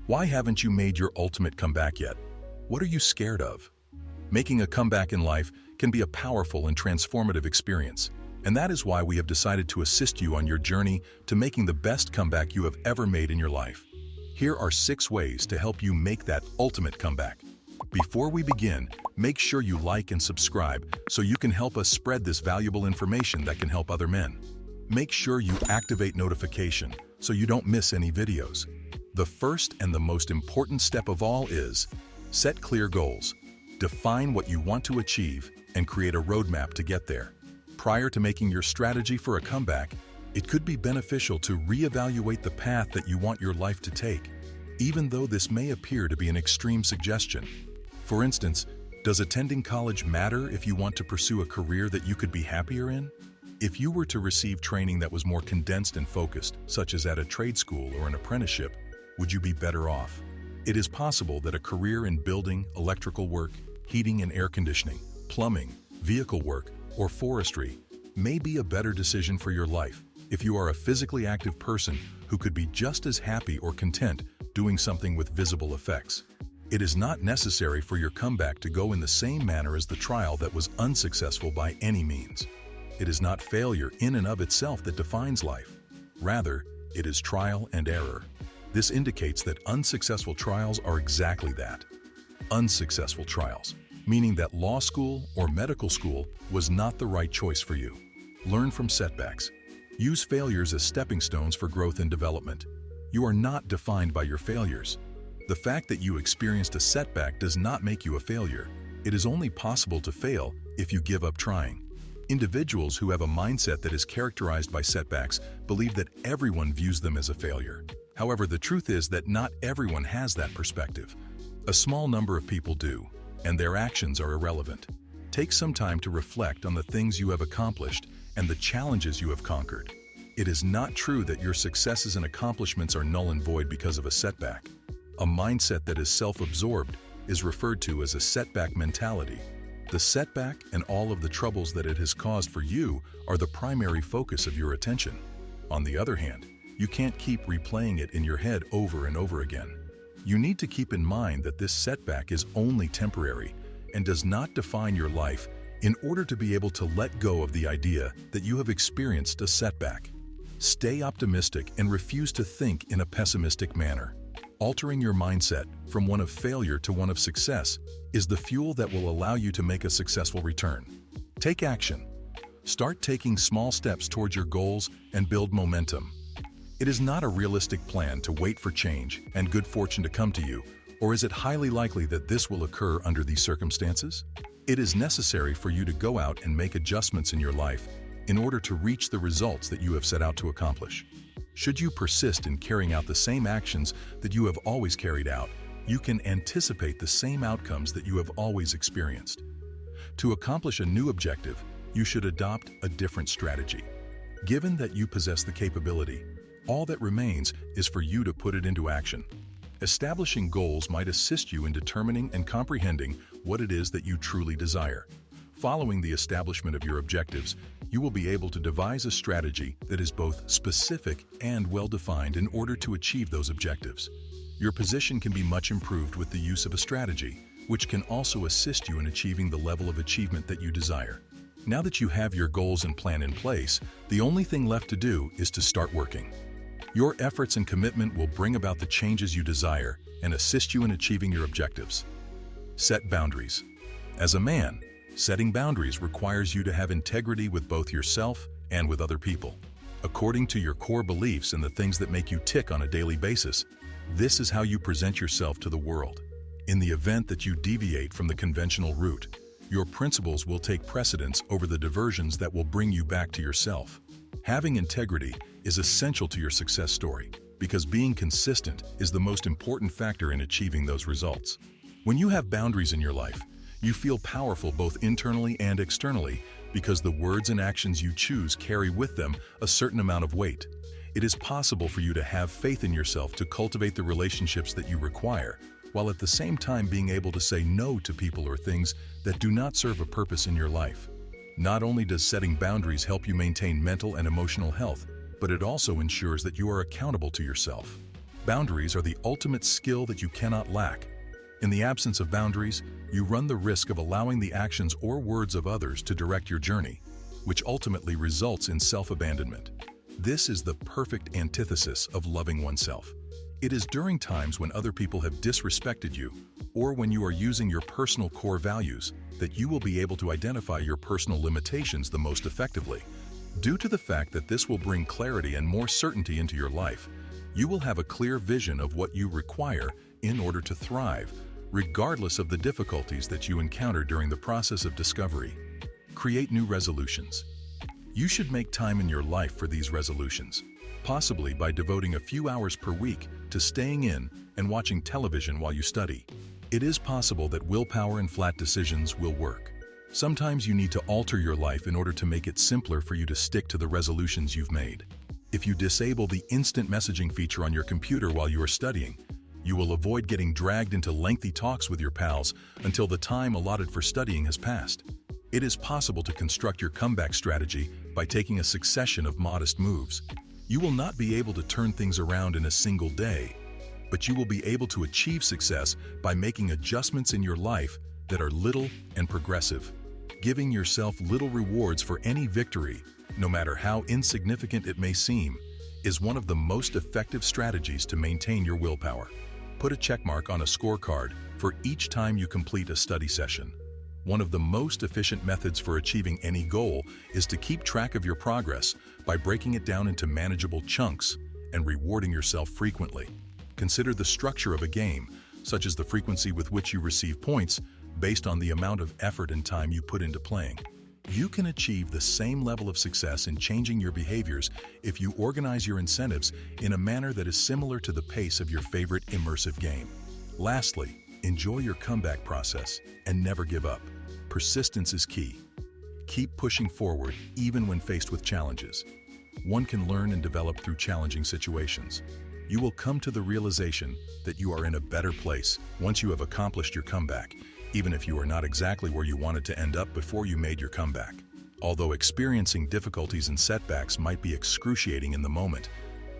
Why haven't you made your ultimate comeback yet? What are you scared of? Making a comeback in life can be a powerful and transformative experience, and that is why we have decided to assist you on your journey to making the best comeback you have ever made in your life. Here are 6 ways to help you make that ultimate comeback. Before we begin, make sure you like and subscribe so you can help us spread this valuable information that can help other men. Make sure you activate notification so you don't miss any videos. The first and the most important step of all is set clear goals. Define what you want to achieve and create a roadmap to get there. Prior to making your strategy for a comeback, it could be beneficial to reevaluate the path that you want your life to take, even though this may appear to be an extreme suggestion. For instance, does attending college matter if you want to pursue a career that you could be happier in? If you were to receive training that was more condensed and focused, such as at a trade school or an apprenticeship, would you be better off? It is possible that a career in building, electrical work, heating and air conditioning, plumbing, vehicle work, or forestry may be a better decision for your life if you are a physically active person who could be just as happy or content doing something with visible effects. It is not necessary for your comeback to go in the same manner as the trial that was unsuccessful by any means. It is not failure in and of itself that defines life. Rather, it is trial and error. This indicates that unsuccessful trials are exactly that. Unsuccessful trials, meaning that law school or medical school was not the right choice for you. Learn from setbacks. Use failures as stepping stones for growth and development. You are not defined by your failures. The fact that you experienced a setback does not make you a failure. It is only possible to fail if you give up trying. Individuals who have a mindset that is characterized by setbacks believe that everyone views them as a failure. However, the truth is that not everyone has that perspective. A small number of people do, and their actions are irrelevant. Take some time to reflect on the things you have accomplished and the challenges you have conquered. It is not true that your successes and accomplishments are null and void because of a setback. A mindset that is self-absorbed is referred to as a setback mentality. The setback and all of the troubles that it has caused for you are the primary focus of your attention. On the other hand, you can't keep replaying it in your head over and over again. You need to keep in mind that this setback is only temporary and does not define your life in order to be able to let go of the idea that you have experienced a setback. Stay optimistic and refuse to think in a pessimistic manner. Altering your mindset from one of failure to one of success is the fuel that will allow you to make a successful return. Take action. Start taking small steps towards your goals and build momentum. It is not a realistic plan to wait for change and good fortune to come to you, or is it highly likely that this will occur under these circumstances? It is necessary for you to go out and make adjustments in your life in order to reach the results that you have set out to accomplish. Should you persist in carrying out the same actions that you have always carried out, you can anticipate the same outcomes that you have always experienced. To accomplish a new objective, you should adopt a different strategy. Given that you possess the capability, all that remains is for you to put it into action. Establishing goals might assist you in determining and comprehending what it is that you truly desire. Following the establishment of your objectives, you will be able to devise a strategy that is both specific and well-defined in order to achieve those objectives. Your position can be much improved with the use of a strategy, which can also assist you in achieving the level of achievement that you desire. Now that you have your goals and plan in place, the only thing left to do is to start working. Your efforts and commitment will bring about the changes you desire and assist you in achieving your objectives. Set boundaries. As a man, setting boundaries requires you to have integrity with both yourself and with other people. According to your core beliefs and the things that make you tick on a daily basis, this is how you present yourself to the world. In the event that you deviate from the conventional route, your principles will take precedence over the diversions that will bring you back to yourself. Having integrity is essential to your success story because being consistent is the most important factor in achieving those results. When you have boundaries in your life, you feel powerful both internally and externally because the words and actions you choose carry with them a certain amount of weight. It is possible for you to have faith in yourself to cultivate the relationships that you require, while at the same time being able to say no to people or things that do not serve a purpose in your life. Not only does setting boundaries help you maintain mental and emotional health, but it also ensures that you are accountable to yourself. Boundaries are the ultimate skill that you cannot lack. In the absence of boundaries, you run the risk of allowing the actions or words of others to direct your journey, which ultimately results in self-abandonment. This is the perfect antithesis of loving oneself. It is during times when other people have disrespected you, or when you are using your personal core values, that you will be able to identify your personal limitations the most effectively. Due to the fact that this will bring clarity and more certainty into your life, you will have a clear vision of what you require in order to thrive, regardless of the difficulties that you encounter during the process of discovery. Create new resolutions. You should make time in your life for these resolutions, possibly by devoting a few hours per week to staying in and watching television while you study. It is possible that willpower and flat decisions will work. Sometimes you need to alter your life in order to make it simpler for you to stick to the resolutions you've made. If you disable the instant messaging feature on your computer while you are studying, you will avoid getting dragged into lengthy talks with your pals until the time allotted for studying has passed. It is possible to construct your comeback strategy by taking a succession of modest moves. You will not be able to turn things around in a single day, but you will be able to achieve success by making adjustments in your life that are little and progressive. Giving yourself little rewards for any victory, no matter how insignificant it may seem, is one of the most effective strategies to maintain your willpower. Put a checkmark on a scorecard for each time you complete a study session. One of the most efficient methods for achieving any goal is to keep track of your progress by breaking it down into manageable chunks and rewarding yourself frequently. Consider the structure of a game, such as the frequency with which you receive points based on the amount of effort and time you put into playing. You can achieve the same level of success in changing your behaviors if you organize your incentives in a manner that is similar to the pace of your favorite immersive game. Lastly, enjoy your comeback process and never give up. Persistence is key. Keep pushing forward even when faced with challenges. One can learn and develop through challenging situations. You will come to the realization that you are in a better place once you have accomplished your comeback, even if you are not exactly where you wanted to end up before you made your comeback. Although experiencing difficulties and setbacks might be excruciating in the moment,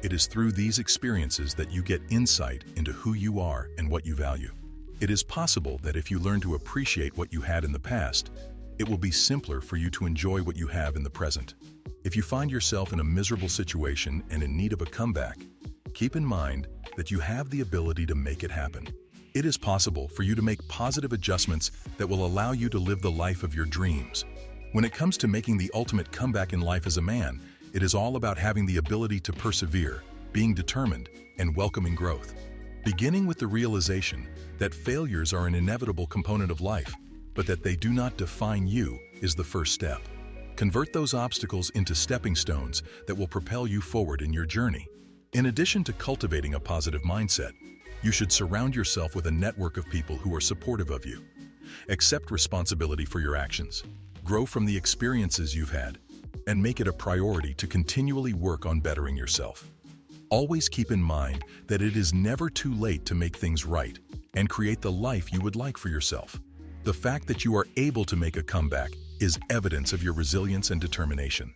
it is through these experiences that you get insight into who you are and what you value. It is possible that if you learn to appreciate what you had in the past, it will be simpler for you to enjoy what you have in the present. If you find yourself in a miserable situation and in need of a comeback, keep in mind that you have the ability to make it happen. It is possible for you to make positive adjustments that will allow you to live the life of your dreams. When it comes to making the ultimate comeback in life as a man, it is all about having the ability to persevere, being determined, and welcoming growth. Beginning with the realization that failures are an inevitable component of life, but that they do not define you, is the first step. Convert those obstacles into stepping stones that will propel you forward in your journey. In addition to cultivating a positive mindset, you should surround yourself with a network of people who are supportive of you. Accept responsibility for your actions, grow from the experiences you've had, and make it a priority to continually work on bettering yourself. Always keep in mind that it is never too late to make things right and create the life you would like for yourself. The fact that you are able to make a comeback is evidence of your resilience and determination.